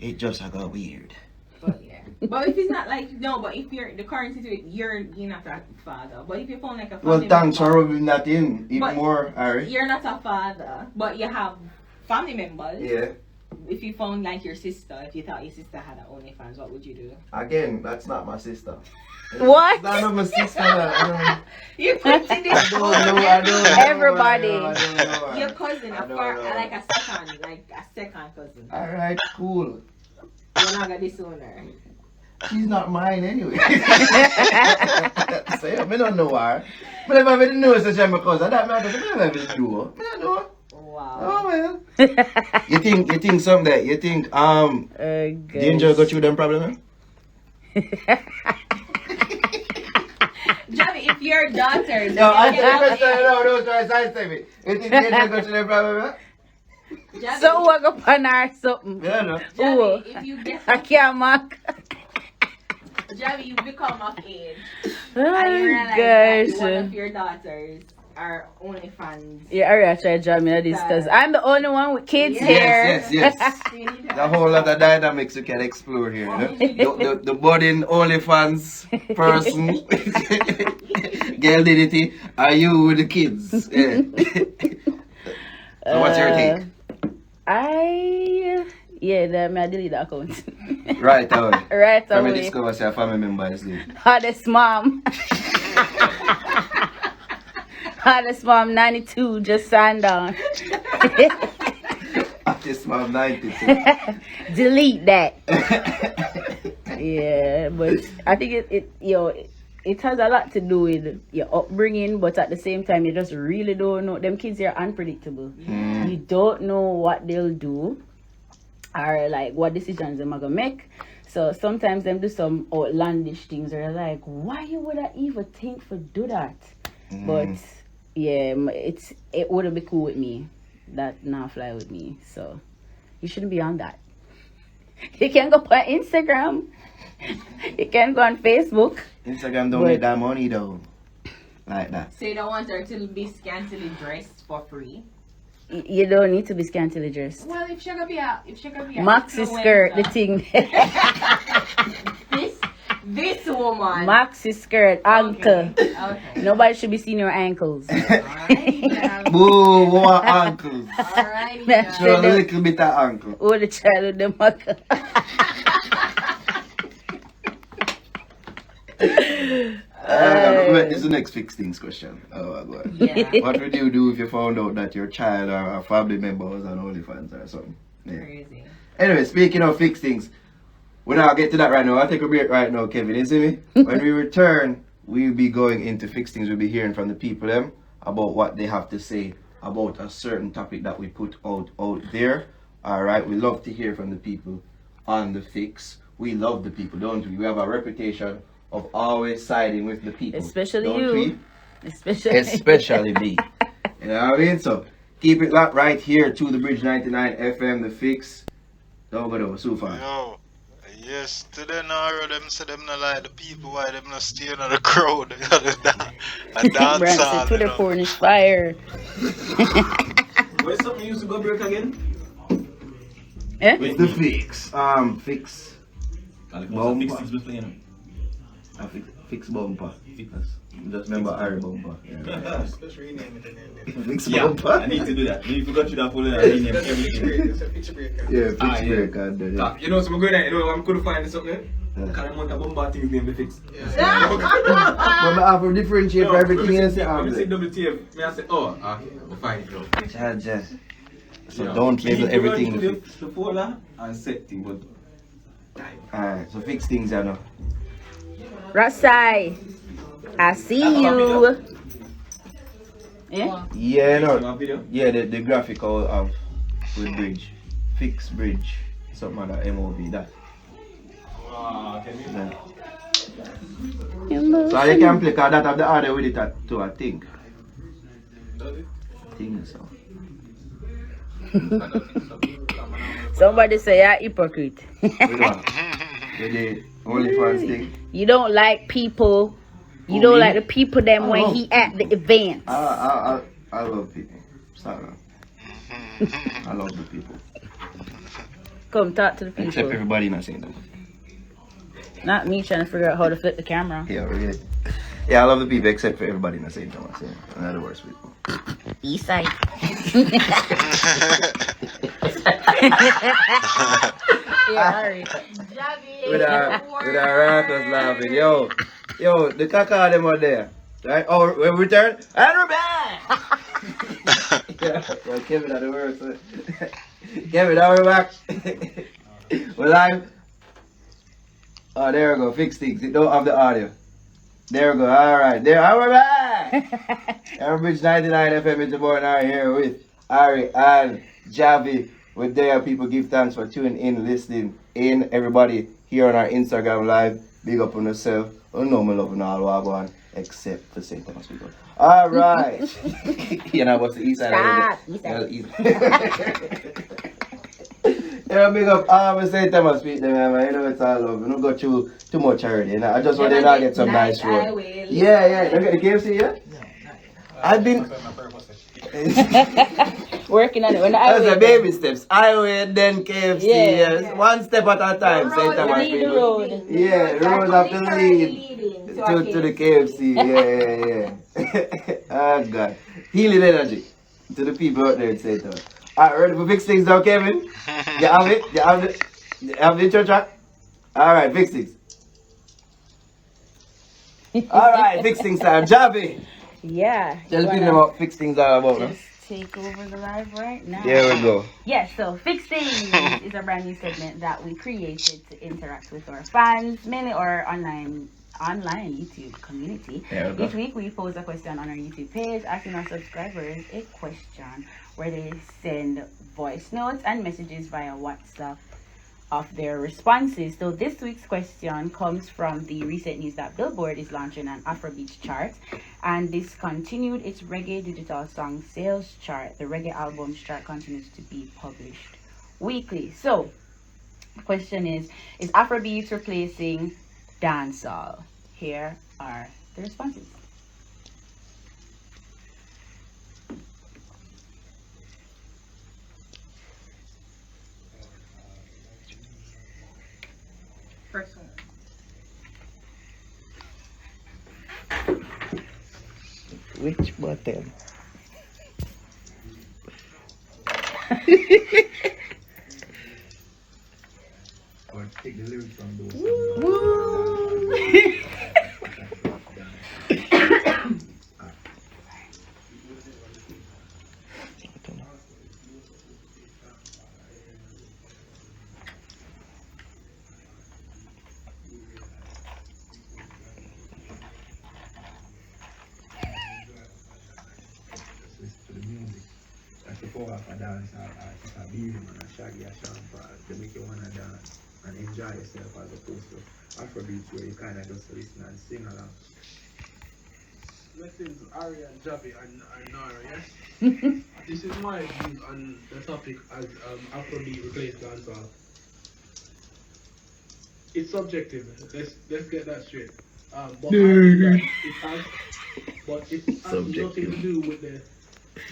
it just got weird. But yeah. But if it's not like no, but if you're the current situation, you're not a father. But if you found like a family Well, thanks member, for rubbing that in even but more, Harry. you're not a father, but you have family members. Yeah. If you found like your sister, if you thought your sister had an OnlyFans, what would you do? Again, that's not my sister. What? That's not my sister. You put it in I don't know. Everybody. I don't know. your cousin, I don't know. like a second cousin. Alright, cool. You're not gonna disown her. She's not mine anyway. So yeah, I don't know her. But if I didn't know such a cousin, that matters. I don't know. I don't know. Wow. Oh well. You think something that you think Danger got you them problem? Javi, if your daughter No, I try to sidestep me. You think Danger got you them problem? Javi, So what up on her something? Yeah, no. Javi, if you get I can't mock. Javi, you become of age Oh and you realize that one gosh. of your daughters are OnlyFans. Yeah, I try to join me on this because I'm the only one with kids here. Yes. So you need to The whole lot of dynamics you can explore here. You know? The budding OnlyFans person, girl dignity, are you with the kids? Yeah. So what's your take? I delete the account. Right away. Right When we away. discover your family member is there. Hardest mom. Hardest mom 92 just signed on. This mom 92. Delete that. Yeah, but I think it has a lot to do with your upbringing, but at the same time, you just really don't know. Them kids are unpredictable. You don't know what they'll do or like what decisions they're gonna make. So sometimes them do some outlandish things, or you're like, why you would I even think for do that? But yeah, it wouldn't be cool with me. That not fly with me. So you shouldn't be on that. You can go on Instagram. You can go on Facebook. Instagram don't make that money though. Like that. So you don't want her to be scantily dressed for free? You don't need to be scantily dressed. Well, if she's gonna be a Maxi skirt, the thing. this woman. Maxi skirt, ankle. Okay. Nobody should be seeing your ankles. Alrighty, Boo, what ankles? Alrighty. Show a little bit of ankle. Oh, the child with the ankle. This is the next fixed things question. Oh, my God. Yeah. What would you do if you found out that your child or a family member was on OnlyFans or something? Yeah. Crazy. Anyway, speaking of fixed things, we'll not get to that right now. I'll take a break right now, Kevin. You see me? When we return, we'll be going into fixed things. We'll be hearing from the people them about what they have to say about a certain topic that we put out there. Alright, we love to hear from the people on the fix. We love the people, don't we? We have a reputation of always siding with the people. Especially don't you. we? Especially me. You know what I mean? So keep it locked right here to the Bridge 99 FM, the fix. Don't go there, so far. Yo, yes, today Naro them say them not like the people, why them not stay in the crowd. They gotta dance Branson, all, Twitter you know. porn is fire. Where's something you used to go break again? Eh? With the fix. Fix. Bomba. Fix bumper. Just remember Harry bumper. Yeah. Let's rename it then. Fix Yeah, bumper. I need to do that. You forgot you that full rename everything. Yeah, fix breaker. Yeah. You know, so we're going there, you know, I'm going to find something. Because I want a bomba things name to fix. But I have to differentiate for everything else. When you say WTF, I say, oh, okay, fine it now. Charge. So don't label everything. The folder and set thing, but Alright, so fix things, you know. Rasai, I see you. Yeah? Yeah, my no. video. Yeah, the graphical of with bridge. Fix bridge. Something like that, MOV, that. Can you? Yeah. So you can play, cause that have the order with it too, I think. So. Somebody say you're a hypocrite. With the OnlyFans thing. You don't like people. You don't like the people them when he at the events. I love people. Stop now. I love the people. Come talk to the people. Except everybody not saying that. Not me trying to figure out how to flip the camera. Yeah, really. Yeah, I love the people except for everybody not saying that. Yeah, they're the worst people. East side. Yeah, alright. With our rappers laughing. Yo, the caca them out there. Right? Oh, we return? And we're back! Yeah, yo, Kevin at the worst. Kevin, now we're back. We're live. Oh, there we go. Fix things. It don't have the audio. There we go. Alright. There. And we're back! Average 99 FM in the morning are here with Ari and Javi. With there, people give thanks for tuning in, listening in. Everybody here on our Instagram live. Big up on yourself. Oh no, my love and all what going except for St. Thomas people. Alright. You know what's the east side? Stop. East. Yeah, big up all my St. Thomas people, man. You know it's all love. We don't go through too much already. You know? I just want to get some nice food. Yeah. Look at the KFC, yeah? I've been working on it. When that's the baby steps. Highway, then KFC. Yeah. Yes. One step at a time. St. Thomas Lead the people. road. Yeah, the road have to lead to the KFC. Yeah. Oh God. Healing energy to the people out there in St. Thomas. Alright, ready for fix things now, Kevin? You have it? You have the intro track? Alright, fix things. Alright, fix things time. Javi! Yeah. Tell people about fix things are about. Just take over the live right now. There we go. Yes, so Fix Things is a brand new segment that we created to interact with our fans, mainly our online YouTube community. There we go. Each week we pose a question on our YouTube page, asking our subscribers a question where they send voice notes and messages via WhatsApp of their responses. So this week's question comes from the recent news that Billboard is launching an Afrobeat chart, and this continued its reggae digital song sales chart. The reggae albums chart continues to be published weekly. So the question is Afrobeat replacing dancehall? Here are the responses. First one. Which button? Or take the lyrics from those. To the music. That's the four of a dance, a beat and a shaggy, a champa, to make you wanna dance and enjoy yourself as opposed to Afrobeats where you kinda just listen and sing along. Lessons Ari and Javi and Naro, yes? This is my views on the topic as Afrobeat replaced dancehall. It's subjective. Let's get that straight. But I think that it has nothing to do with the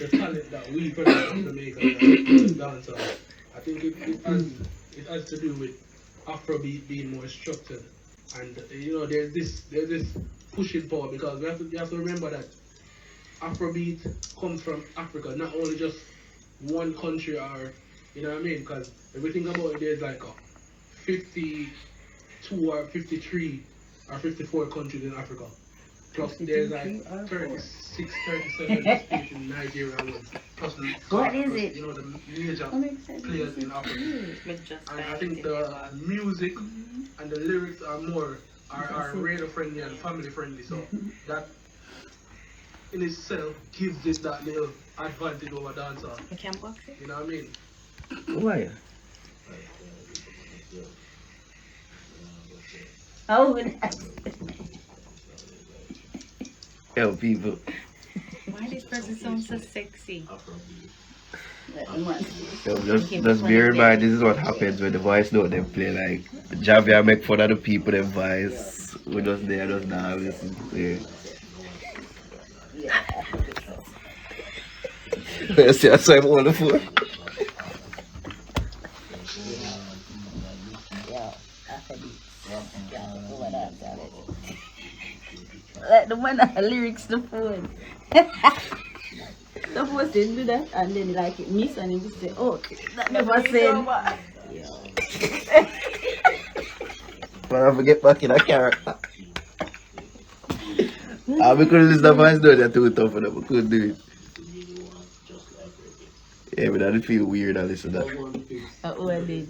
talent that we produce in Jamaica and dancehall. I think it has to do with Afrobeat being more structured, and there's this pushing power, because we have to remember that Afrobeat comes from Africa, not only just one country, or you know what I mean, because if we think about it, there's like 52 or 53 or 54 countries in Africa, plus there's like 36, 37 states in Nigeria alone, plus What is it? the major players in Africa. And I think the music and the lyrics are radio friendly and family friendly, so that in itself gives it that little advantage over dancehall. You know what I mean? Why? Oh, Yo, people. Why this person sound so sexy? Yo, just bear in mind, this is what happens when the voice note them play. Like Javi, I make fun of the people, them voice. We just there, just now listen. Yeah. You see, that's why I'm on the phone. Yeah, Afrobeats. Yeah, over that. Like the man that lyrics the phone. The first thing do that and then like it miss and he just say, oh, that never said. When I forget back in a character. We couldn't listen to voice note, they're too tough for them. We couldn't do it. Yeah, but I did feel weird I listen to that. Oh, I did.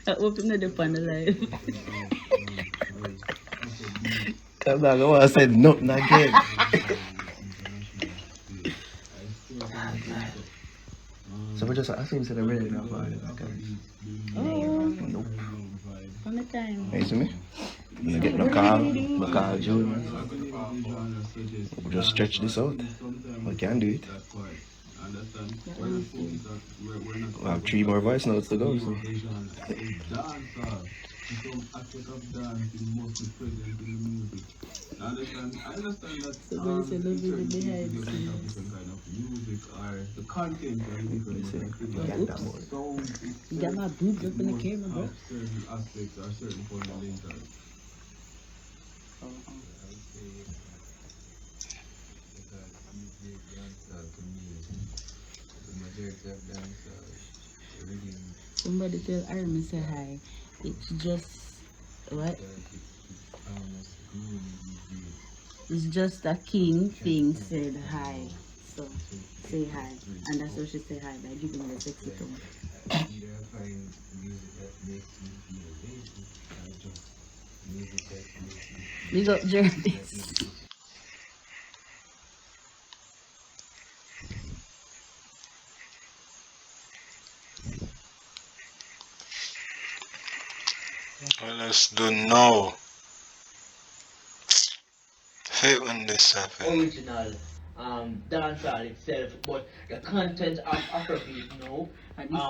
I opened it up on the live. I'm not gonna say nothing again. So we just assume that I'm ready now for it. Oh, Nope. on the time. Hey, see me? You get no call June. We just stretch this out. We can do it. We have 3 more voice notes to go. So. Somebody said love you behind the scenes. You got my boobs up in the camera, bro. Somebody tell Armin say hi. It's just what? It's just a king thing said hi. So say hi. And that's how she say hi by giving the sexy tone. Big up Jervis. Well, let's do now. Hate when this happens. Original dancehall itself, but the content of Afrobeat now,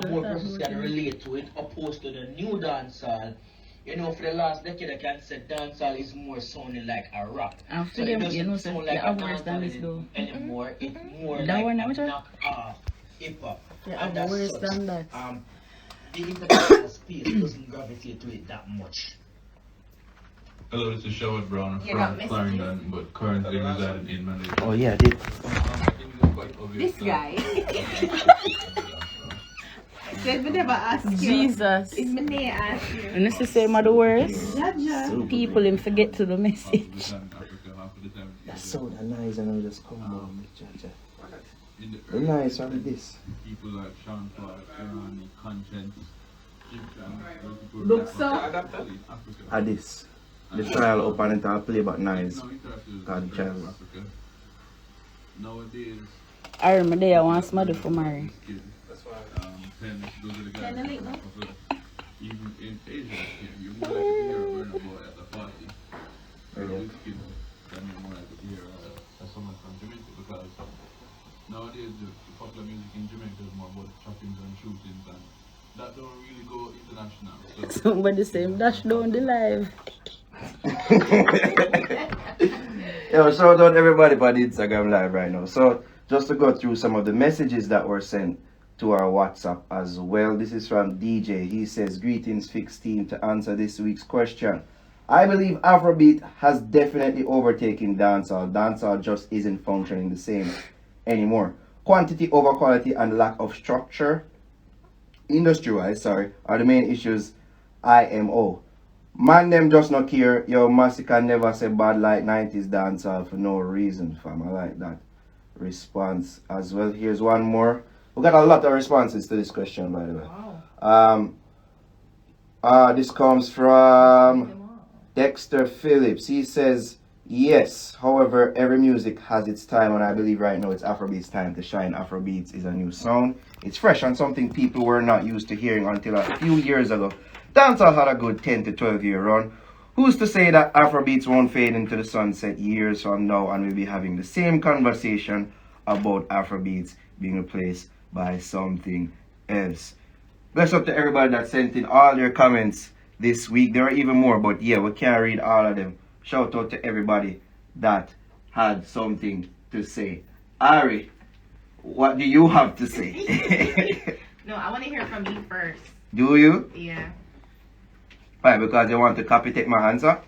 more persons can relate to it opposed to the new dancehall. You know, for the last decade, I can say dancehall is more sounding like a rap. After So them, it doesn't sound like a dancehall anymore. It's more that like one, a which one? knock off hip hop. Yeah, And that's worse such. than that. The international space doesn't gravitate to it that much. Hello, this is Sherwood Brown You're not from Clarendon, but currently residing in Malaysia. Oh, yeah, I did. This guy. Said we never ask you. Jesus. It's me nay ask you. And this is the same of the words. Jaja. People him forget to the message. That's so nice, and I'll just come on. The nice one with this. People like Sean Clark, Irani, Conscience, Look so. At this. The trial up and it all play but nice. God, the child. Nowadays, I remember there I want somebody for marry. Can I link now? even in Asia, you more like to hear a burner boy at a party. Or a whiskey than you're more like to hear someone from Jamaica, because nowadays the popular music in Jamaica is more about choppings and shootings, and that don't really go international. So Somebody saying dash down the live. Yo, shout out everybody for the Instagram live right now. So just to go through some of the messages that were sent to our WhatsApp as well. This is from DJ. He says, greetings Fix team, to answer this week's question. I believe Afrobeat has definitely overtaken dancehall. Dancehall just isn't functioning the same anymore. Quantity over quality and lack of structure, industry-wise, are the main issues. IMO. Man, them just not care. Yo, Massacre never say bad like 90s dancehall for no reason, fam. I like that response as well. Here's one more. We got a lot of responses to this question, by the way. Wow. This comes from Dexter Phillips. He says, yes, however, every music has its time, and I believe right now it's Afrobeat's time to shine. Afrobeats is a new sound. It's fresh and something people were not used to hearing until a few years ago. Dancehall had a good 10 to 12 year run. Who's to say that Afrobeats won't fade into the sunset years from now and we'll be having the same conversation about Afrobeats being replaced by something else? Bless up to everybody that sent in all their comments this week. There are even more, but yeah, we can't read all of them. Shout out to everybody that had something to say. Ari, what do you have to say? No, I want to hear from you first. Do you? Yeah. Why? Because you want to copy take my answer?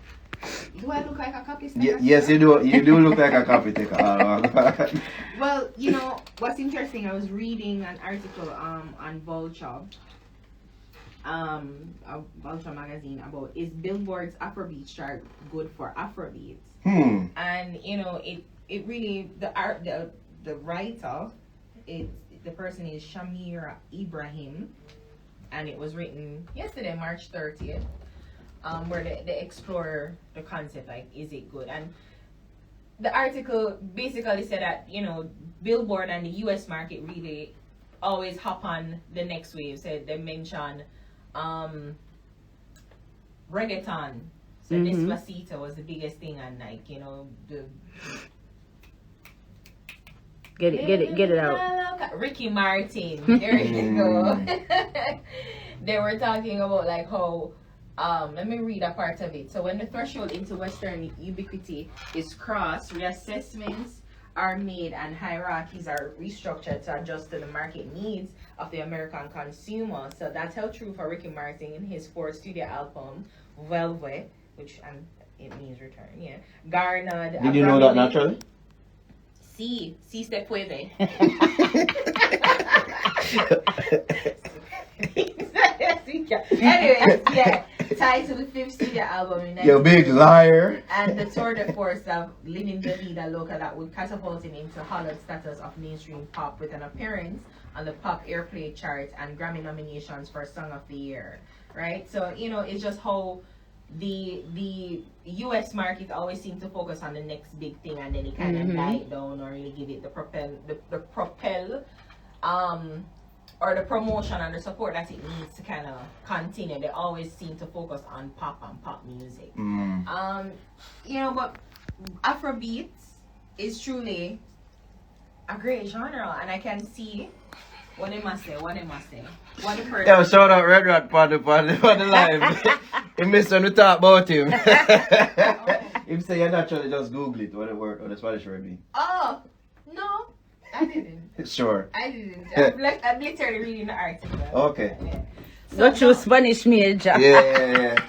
Do I look like a copy Yes, you do. You do look like a copy taker. Well, you know what's interesting. I was reading an article on Vulture, a Vulture magazine about is Billboard's Afrobeat chart good for Afrobeats? And you know it really the writer the person is Shamira Ibrahim, and it was written yesterday, March 30th. Where they explore the concept, like, is it good? And the article basically said that, you know, Billboard and the US market really always hop on the next wave. So they mention reggaeton. So Despacito was the biggest thing, and like, you know, the Get it out. Ricky Martin. There you go. They were talking about like how let me read a part of it. So when the threshold into Western ubiquity is crossed, reassessments are made and hierarchies are restructured to adjust to the market needs of the American consumer. So that's held true for Ricky Martin in his fourth studio album, Velvet, which it means return, yeah. Garnered. Did you know that naturally? Sí se puede. Anyways, yeah, tied to the fifth studio album in You big liar. and the tour de force of Living the Vida Loca that would catapult him into hallowed status of mainstream pop with an appearance on the pop airplay chart and Grammy nominations for Song of the Year, right? So, you know, it's just how the US market always seems to focus on the next big thing, and then it kind of die down or really give it the propel or the promotion and the support that it needs to kind of continue. They always seem to focus on pop and pop music. You know, but Afrobeat is truly a great genre, and I can see what they must say. What the person. Yo, shout out Red Rat for the live. He missed when we talk about him. Him say you naturally just Google it, what the word or the Spanish word mean. Oh, no, I didn't. Sure. I didn't. I'm literally reading the article. Okay. Yeah. Go through Spanish major. Yeah.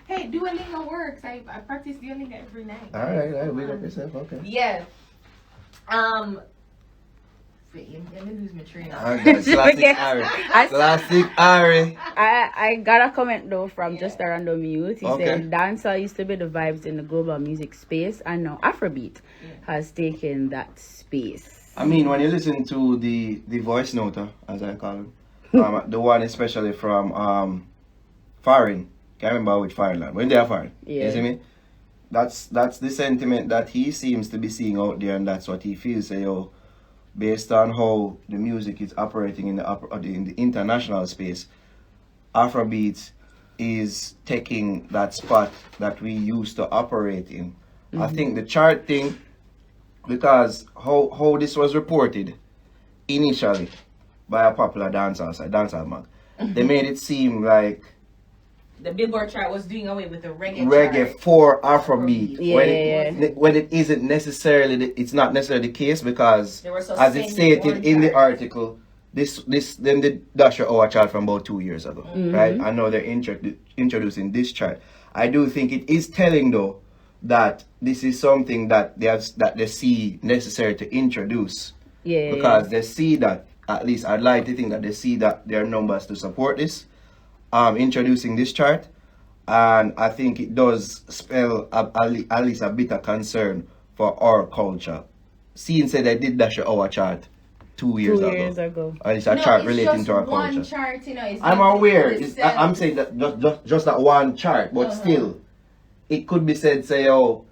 Hey, Duolingo works. I practice Duolingo every night. Alright, wake up yourself, okay. Yeah. Let me lose my train of Classic Ari. I got a comment though from just a random youth. He Okay. said dancehall used to be the vibes in the global music space, and now Afrobeat has taken that space. I mean, when you listen to the voice note, as I call him, the one especially from Foreign, can't remember which foreign land, when they are foreign, you see me? That's the sentiment that he seems to be seeing out there, and that's what he feels. Say, yo, based on how the music is operating in the international space, Afrobeat is taking that spot that we used to operate in. I think the chart thing, because how this was reported initially by a popular dancehall mag, they made it seem like the Billboard chart was doing away with the reggae chart. for Afrobeat. Yeah. When it isn't necessarily, it's not necessarily the case, because They were so as it stated in the article, this them did dash our chart from about 2 years ago, right? I know they're introducing this chart. I do think it is telling though that this is something that they see necessary to introduce, because they see that, at least I'd like to think that they see that there are numbers to support this. Introducing this chart, and I think it does spell at least a bit of concern for our culture. Seeing said they did dash our chart 2 years ago. And it's a chart relating to our culture. Chart, you know, I'm aware. I'm saying that just that one chart, but still, it could be said, say, oh,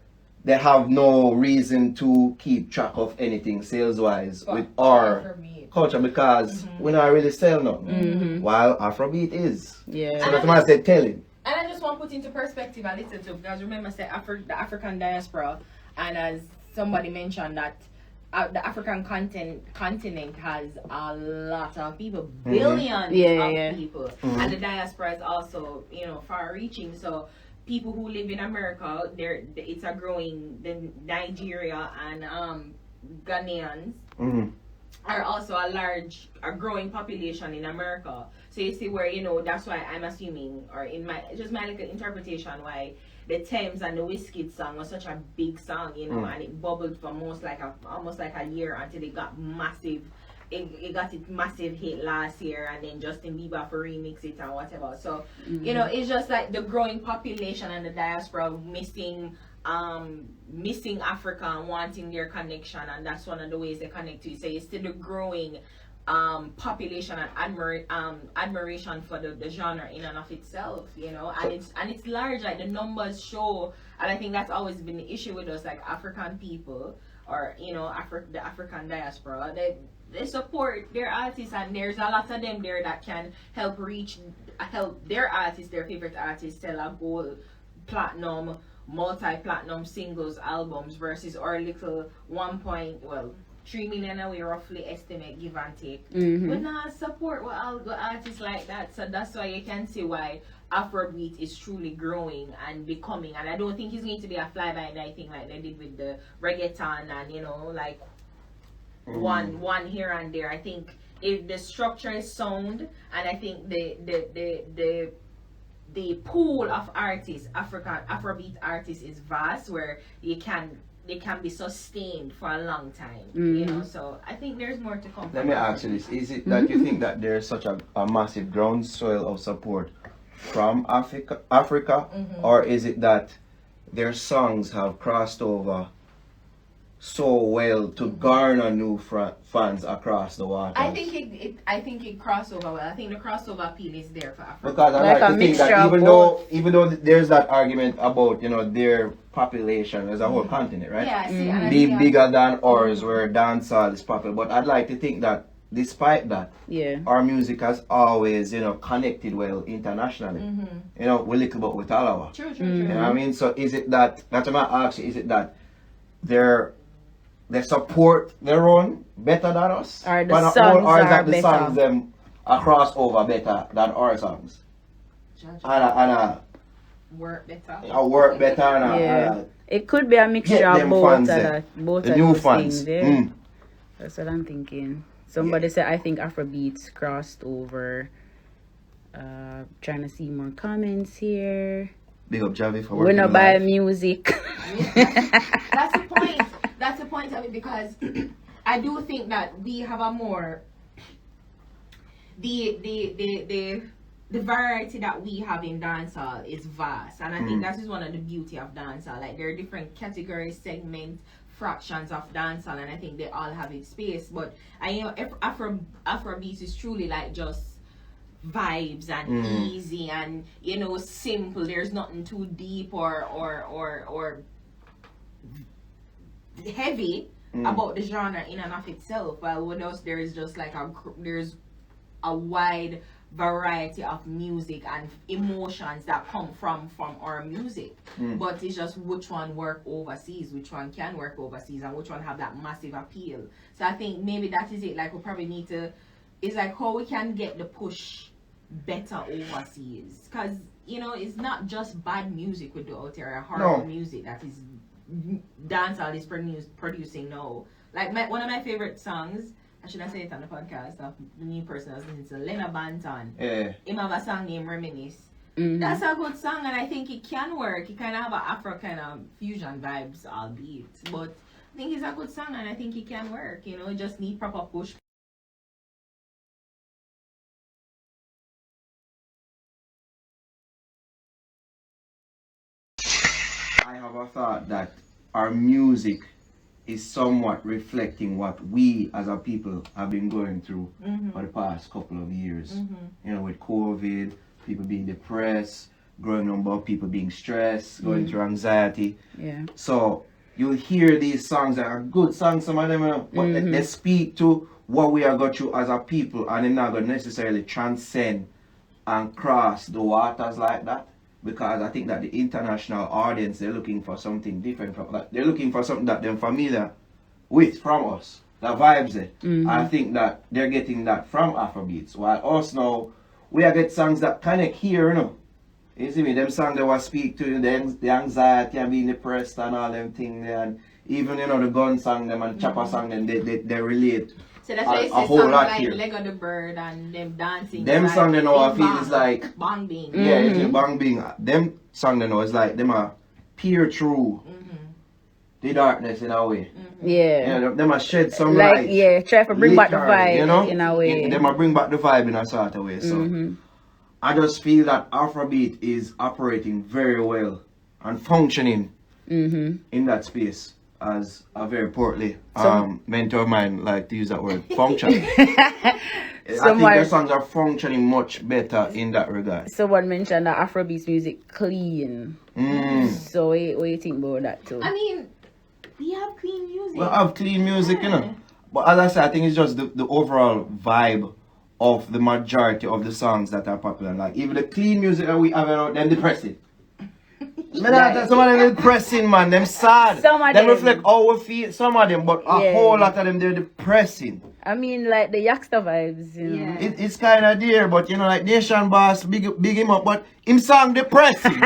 they have no reason to keep track of anything sales-wise with our culture, because we not really sell nothing, while Afrobeat is. Yeah. So that's why I said telling. And I just want to put into perspective a little too, because remember, say the African diaspora, and as somebody mentioned that the African continent has a lot of people, billions of people, and the diaspora is also, you know, far-reaching. So people who live in America, it's a growing, the Nigeria and Ghanaians. are also a growing population in America. So you see where, that's why I'm assuming, or in my little interpretation, why the Thames and the Wizkid song was such a big song, and it bubbled for almost like a year until it got massive. It got its massive hit last year, and then Justin Bieber for remix it and whatever. So it's just like the growing population and the diaspora missing Africa and wanting their connection, and that's one of the ways they connect to it. So you see the growing population and admiration for the genre in and of itself, and it's large. Like the numbers show, and I think that's always been the issue with us, like African people, or the African diaspora. They support their artists, and there's a lot of them there that can help their artists, their favorite artists, sell a gold, platinum, multi-platinum singles albums versus our little 3 million away roughly estimate, give and take. We not support what artists like that. So that's why you can see why Afrobeat is truly growing and becoming, and I don't think it's going to be a fly-by-night thing like they did with the reggaeton and like one here and there. I think if the structure is sound, and I think the pool of artists, Afrobeat artists, is vast, where they can be sustained for a long time. So I think there's more to come. Let me ask you this: is it that you think that there's such a massive groundswell of support from Africa, or is it that their songs have crossed over so well to garner new fans across the water? I think it crossover well. I think the crossover appeal is there for Africa. Because I like to think that even though there's that argument about their population as a whole continent, right? Yeah, being bigger than ours, where dancehall is popular. But I'd like to think that despite that, our music has always connected well internationally. We little but with all True. You know what I mean? So is it that's what I ask you, is it that they support their own better than us? Or the songs or is are that the better? songs them a crossover better than our songs? And work better. Work better and it could be a mixture of both of new those fans. things. That's what I'm thinking. Somebody said, I think Afrobeats crossed over. Trying to see more comments here. Big up Javi for We're working not buy music. That's the point. That's the point of it, because I do think that we have a more the variety that we have in dancehall is vast, and I think that is one of the beauty of dancehall. Like there are different categories, segments, fractions of dancehall, and I think they all have its space. But if Afrobeat is truly like just vibes and easy and simple. There's nothing too deep or heavy about the genre in and of itself. Well, with us there is just like there's a wide variety of music and emotions that come from our music. But it's just which one work overseas, which one can work overseas, and which one have that massive appeal. So I think maybe that is it. Like we probably need to, it's like how we can get the push better overseas, because it's not just bad music we do out there, horrible music that is dancehall is producing now. Like one of my favorite songs, I should have said it on the podcast, of the new person I was listening to, Lena Banton. Him have a song named Reminisce. That's a good song, and I think it can work. It kind of have an Afro kind of fusion vibes, albeit, but I think it's a good song, and I think it can work. It just need proper push. I have a thought that our music is somewhat reflecting what we as a people have been going through for the past couple of years. With COVID, people being depressed, growing number of people being stressed, going through anxiety. So you hear these songs that are good songs, some of them, but they speak to what we are going through as a people, and they're not going to necessarily transcend and cross the waters like that. Because I think that the international audience, they're looking for something different from that. They're looking for something that they're familiar with from us, that vibes it. I think that they're getting that from Afrobeats. While us now, we are get songs that connect here, You see me, them songs that will speak to the anxiety and being depressed and all them things there. And even, the gun song them and chopper song them, they relate So that's why you a say whole songs lot like here. Leg of the Bird and them dancing. Them like, song they know I Bing feel Bang, is like Bang Bing. yeah, it's a bang bing. Them song they know is like them a peer through the darkness in a way. Yeah. Yeah, them a shed some Like, light. yeah, try to bring back the literally, vibe you know? in a way. Them a bring back the vibe in a sort of way. So I just feel that Afrobeat is operating very well and functioning in that space as a very portly mentor of mine like to use that word, function. I think their songs are functioning much better in that regard. Someone mentioned that Afrobeat music clean. So what you think about that too? I mean, we have clean music. Well, I have clean music, you know. But as I said, I think it's just the overall vibe of the majority of the songs that are popular. Like even the clean music that we have out, them depressing. Man, some of them depressing, man. Them sad. Some of them them reflect how we feel. Some of them, but a whole lot of them they're depressing. I mean, like the Yaksta vibes, you know. It's kind of there, but you know, like Nation Boss, big him up, but him song depressing.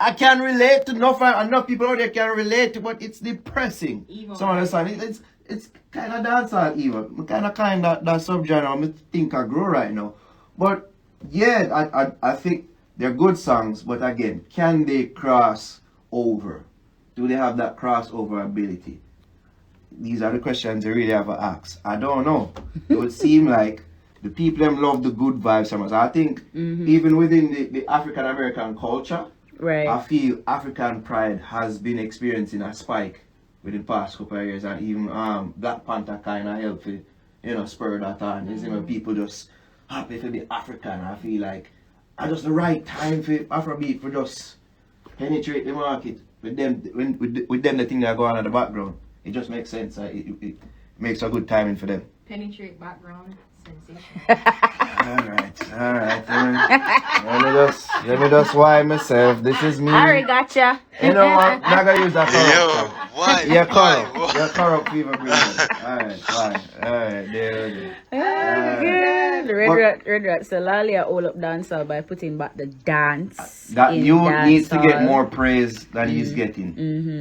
I can relate to enough people out there can relate to, but it's depressing. Some of the songs, it's kind of dancehall even. Kind of that subgenre. I think I grow right now, but yeah, I think they're good songs. But again, can they cross over? Do they have that crossover ability? These are the questions you really have to ask. I don't know. It would seem like the people them love the good vibes so much. I think even within the African American culture, right, I feel African pride has been experiencing a spike within the past couple of years, and even Black Panther kind of helped to, spur that on. You see, when people just happy to be African, I feel like it's just the right time for Afrobeat for just penetrate the market with them. With them, the thing that go on in the background, it just makes sense. It makes a good timing for them. Penetrate background sensation. Alright. Let me just wipe myself. This is me. Alright, gotcha. You know what? I'm not gonna use that corrupt. Why? You're corrupt. You're corrupt fever breathing. Alright, there. Red Rat so Lali are all up dancehall by putting back the dance. That in you dancehall. needs to get more praise than he's getting.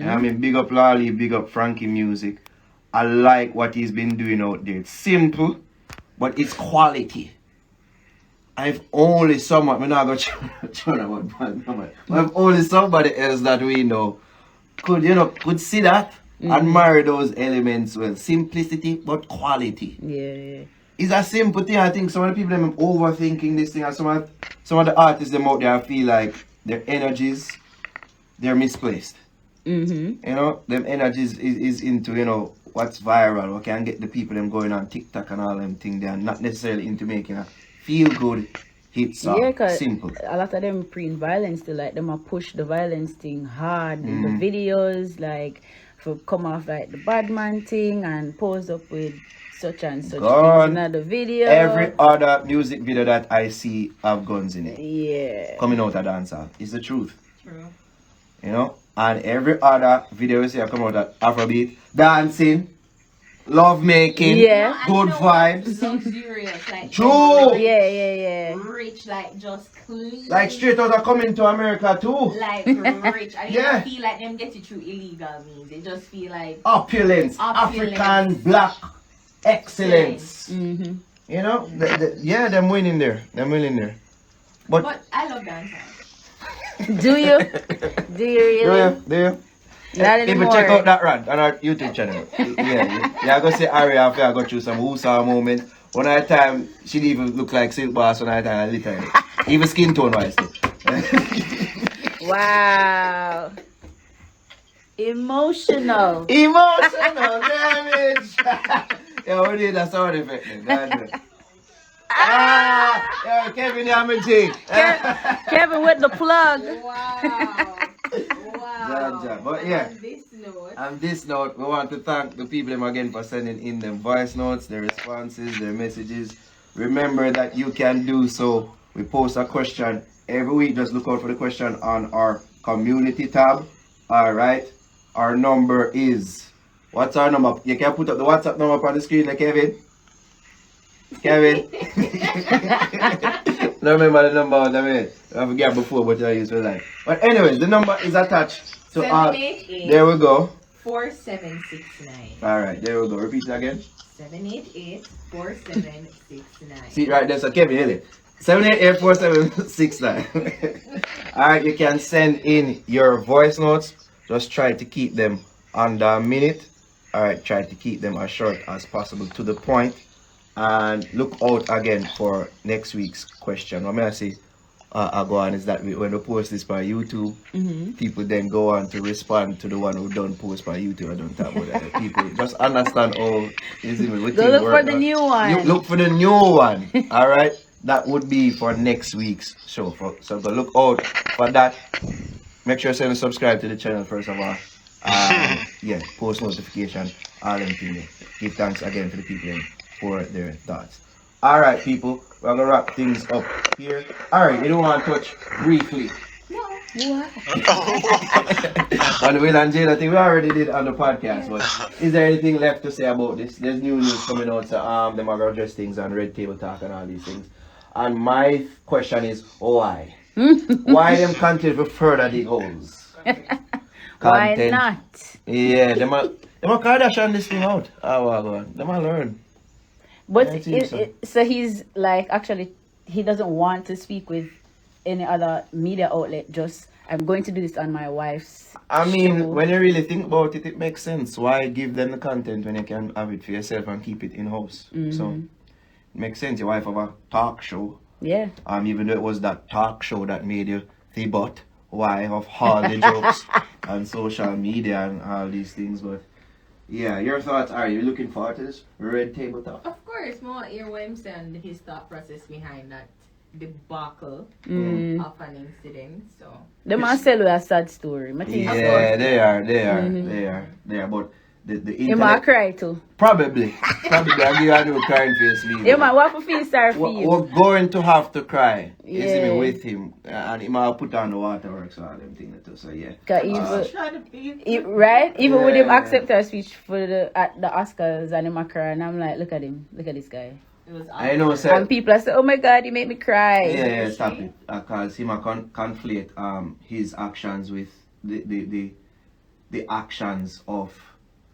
I mean, big up Lali, big up Frankie Music. I like what he's been doing out there. It's simple, but it's quality. I've only someone, I'm not going to try about I've only somebody else that we know could see that and marry those elements well. Simplicity, but quality. Yeah. It's a simple thing. I think some of the people them overthinking this thing, and some of the artists them out there, I feel like their energies, they're misplaced. Them energies is into, what's viral, what can get the people them going on TikTok and all them things. They are not necessarily into making a feel good hit song. Yeah, cause simple. a lot of them bring violence to like them a push the violence thing hard in the videos, like for come off like the bad man thing and pose up with such and such things in the video. Every other music video that I see have guns in it. Yeah. Coming out of dancehall. It's the truth. True. And every other video you see come out of Afrobeat, dancing, love making, good vibes. Luxurious, like true. Yeah. Rich, like just clean. Like straight out of coming to America too. Like rich. I don't feel like them get it through illegal means. They just feel like opulence. African black excellence. Them winning there. But I love dancehall. Do you? Do you really? Do you? Not If anymore. you check out that rant on our YouTube channel, you're going to see Ari after I go through some Usa moment. One at a time, she didn't even look like Silk Boss one at a time, literally. Even skin tone wise. Wow. Emotional damage. We need that sound effect. Kevin, you're my G. Kevin with the plug. Wow. But on this note, we want to thank the people them again for sending in them voice notes, their responses, their messages. Remember that you can do so. We post a question every week. Just look out for the question on our community tab. Alright. Our number is, what's our number? You can put up the WhatsApp number on the screen, Kevin. Don't remember the number on the way. I forget before, but I used to like. But anyways, the number is attached to our. There we go. 788-4769. Alright, there we go. Repeat it again. 788-4769. See it right there, so Kevin, really. 788-4769. Alright, you can send in your voice notes. Just try to keep them under a minute. Alright, try to keep them as short as possible, to the point. And look out again for next week's question. What may I say? I go on is that when we post this by YouTube, people then go on to respond to the one who don't post by YouTube. I don't talk about that. People just understand how easy we Go look for the new one. Look for the new one. Alright? That would be for next week's show. So go look out for that. Make sure you subscribe to the channel first of all. Yeah, post notification, all them things. Give thanks again to the people for their thoughts. Alright, people, we're gonna wrap things up here. Alright, you don't want to touch briefly. No. On the Will and Jade, I think we already did on the podcast, but is there anything left to say about this? There's new news coming out, so them are gonna address things on Red Table Talk and all these things. And my question is, why? Why them continue to further the goals? Why not? Yeah, them are Kardashian this thing out. Oh, well, them are learn. But so he's like, actually, he doesn't want to speak with any other media outlet. Just, I'm going to do this on my wife's I mean, show. when you really think about it, it makes sense. Why give them the content when you can have it for yourself and keep it in-house? So, it makes sense. Your wife have a talk show. Yeah. Even though it was that talk show that made you the butt. Why of all the jokes on social media and all these things, but yeah, your thoughts are you looking forward to this Red Table Talk? Of course, more earworms and his thought process behind that debacle of an incident. So They must tell you a sad story. I think Yeah, they are, but the you might internet cry too. probably I give you a new crying face me. You might want to feel sorry for you. We're going to have to cry, you see Yeah. me, with him, and he might put on the waterworks and all them things too. So yeah. try to be Right? Even with him Yeah. accept her speech for at the Oscars and him a cry, and I'm like, look at him, look at this guy. it was I know, sir. And people are saying, oh my God, he made me cry. Yeah, stop it. Because he might conflate his actions with the actions of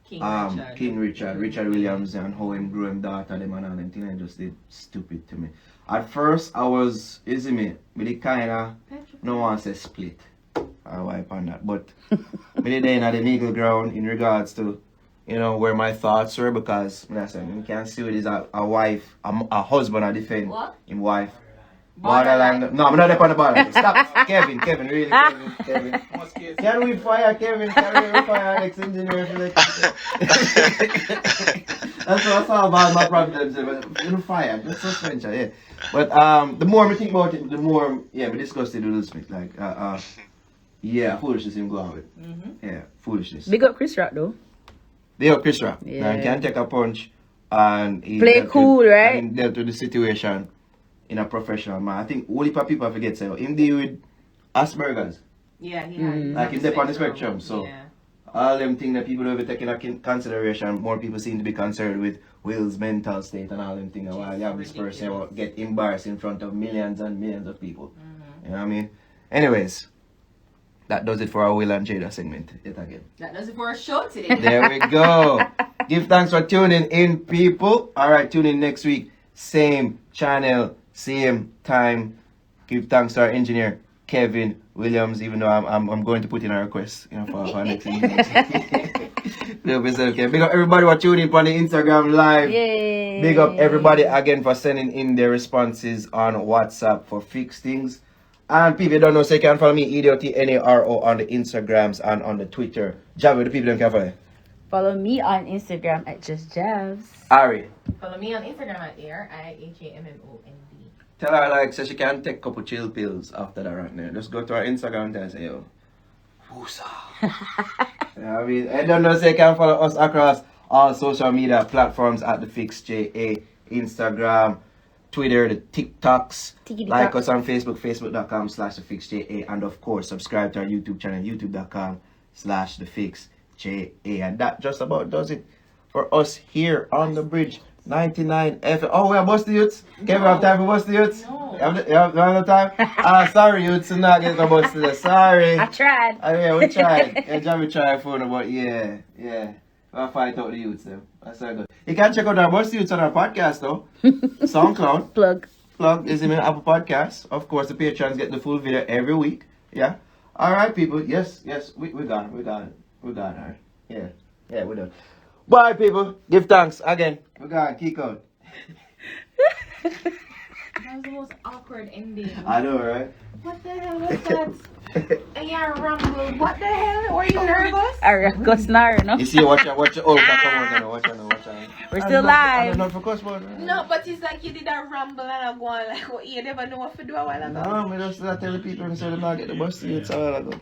King Richard Williams, and how him grew him daughter, them and all them things. I just did stupid to me. At first, I was, you see me, but it kinda, no one says split. I wipe on that. But me did in the middle ground in regards to, you know, where my thoughts were, because I said, you can see it is a wife, a husband, I defend him wife. Borderline. No, I'm not up on the border. Stop. Kevin, really, Kevin. Can we fire Kevin? Can we fire Alex engineer for that? That's what I saw about my problems. You fire, just suspension, yeah. But the more we think about it, the more we discussed it with Will Smith. Like yeah, foolishness him go on with. Yeah, foolishness. Big up Chris Rock though. They are Chris Rock. Yeah. Now he can take a punch and he Play dealt cool, with, right? And he dealt with the situation in a professional manner. I think only people forget so him deal with Asperger's. Yeah, he had Like he's up on the spectrum, so yeah. all them things that people don't even take into consideration, more people seem to be concerned with Will's mental state and all them things. While you have this person who get embarrassed in front of millions and millions of people. You know what I mean? Anyways, that does it for our Will and Jada segment. Yet again. That does it for our show today. There we go. Give thanks for tuning in, people. Alright, tune in next week. Same channel, same time. Give thanks to our engineer, Kevin Williams, even though I'm going to put in a request, you know, for our next evening. Big up everybody who are tuning in on the Instagram live. Yay. Big up everybody again for sending in their responses on WhatsApp for Fix Things. And people don't know, so you can follow me, EDOTNARO, on the Instagrams and on the Twitter. Javi, the people don't can follow you. Follow me on Instagram at JustJavs. Ari, Follow me on Instagram at AirIHAMMOND. tell her like so she can take a couple chill pills after that right now. Just go to our Instagram and say, yo, woosa. You know what I mean? I don't know, so you can follow us across all social media platforms at the Fix JA, Instagram, Twitter, the TikToks. Like us on Facebook, facebook.com/thefixja, and of course subscribe to our YouTube channel, youtube.com/thefixja. And that just about does it for us here on the bridge. 99 F. Oh, we are bust the youths. Kevin, have time for bust the youths? No. You have no time? Sorry, youths, you're not getting a bust today. Sorry. I tried. Yeah, we tried. Yeah, Jamie tried for them, but yeah. We'll fight out the youths, though. That's all good. You can check out our bust the youths on our podcast, though. SoundCloud. Plug. Is in Apple Podcasts. Of course, the patrons get the full video every week. Yeah. All right, people. Yes. We got it. All right. Yeah, we're done. Bye, people. Give thanks again. We got it. Kick out. That was the most awkward ending. I know, right? What the hell was that? Yeah, rumble. What the hell? Were you nervous? Alright, Gus Naro, no? You see, watch out. Oh, come on, watch out. We're still live. Not for cuss word. No, but it's like you did a rumble and I'm going like, oh, you never know what to do a while ago. No, me just tell the people so they not get the bus to you. It's a while ago.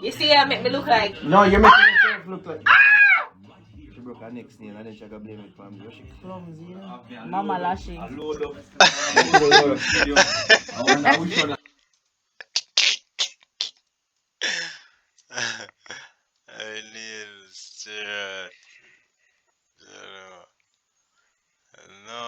You see, I make me look like. No, you're making yourself look like. She broke her neck nail and then she got blame it for me. She clumsy, you know? Mama lashing. I load up. I wonder which one. I need to no.